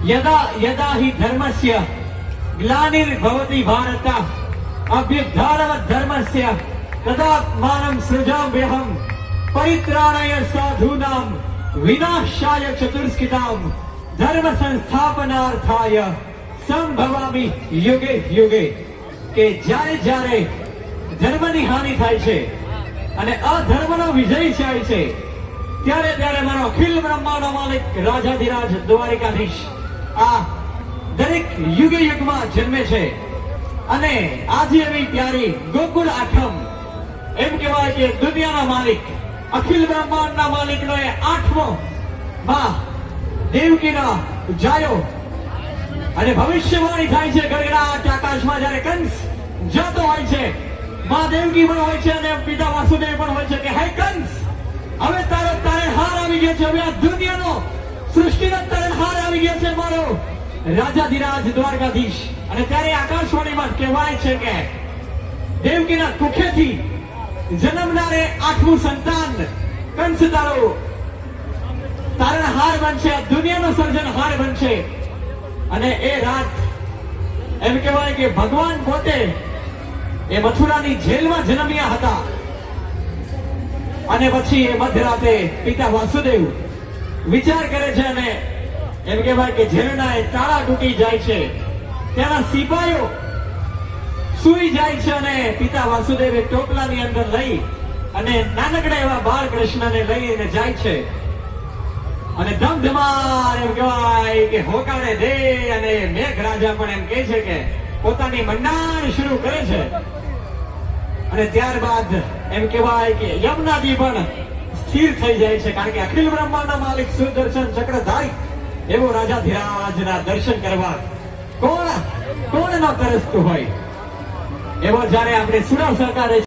यदा यदा हि धर्मस्य ग्लानिर्भवति भारत अभ्युत्थानवत् धर्मस्य तदात्मानं सृजाम्यहं परित्राणाय साधूनां विनाशाय चतुष्कृतां धर्म संस्थापनार्थाय संभवामि युगे युगे। કે જ્યારે જ્યારે ધર્મની હાનિ થાય છે અને અધર્મનો વિજય થાય છે ત્યારે ત્યારે મારો અખિલ બ્રહ્માંડનો માલિક રાજાધિરાજ દ્વારિકાધીશ આ દરેક યુગે યુગમાં જન્મે છે અને આજે એવી પ્યારી ગોકુળ આઠમ એમ કહેવાય કે દુનિયાના માલિક અખિલ બ્રહ્માંડના માલિકનો એ 8મો માં દેવકીના જાયો અને ભવિષ્યવાણી થાય છે ગગડાટ આકાશમાં જ્યારે કંસ જતો હોય છે માં દેવકી પણ હોય છે અને પિતા વાસુદેવ પણ હોય છે કે હે કંસ હવે તારો તારણહાર આવી ગયો છે, હવે આ દુનિયાનો સૃષ્ટિનો તારણહાર આવી ગયો છે મારો રાજાધિરાજ દ્વારકાધીશ। અને ત્યારે આકાશવાણીમાં કહેવાય છે કે દેવકીના કુખેથી જન્મનારે 8મું સંતાન કંસ તારો તારણહાર બનશે, આ દુનિયાનો સર્જનહાર બનશે। અને એ રાત એમ કહેવાય કે ભગવાન પોતે એ મથુરાની જેલમાં જન્મ્યા હતા અને પછી એ મધરાતે પિતા વાસુદેવ વિચાર કરે છે અને એમ કહેવાય કે જેલના એ તાળા તૂટી જાય છે, ત્યાંના સિપાહીઓ સૂઈ જાય છે અને પિતા વાસુદેવ એક ટોપલાની અંદર લઈ અને નાનકડા એવા બાળ કૃષ્ણને લઈને જાય છે અને ધમધમાર એમ કહેવાય કે હોકારે દે અને મેઘરાજા પણ એમ કહે છે કે પોતાની મંડાણ શરૂ કરે છે અને ત્યારબાદ એમ કહેવાય કે યમુનાજી પણ સ્થિર થઈ જાય છે, કારણ કે અખિલ બ્રહ્માંડના માલિક સુદર્શન ચક્રધારી એવો રાજાધિરાજના દર્શન કરવા કોણ ન તરસતું હોય। એવો જયારે આપણે સુરા સરકારે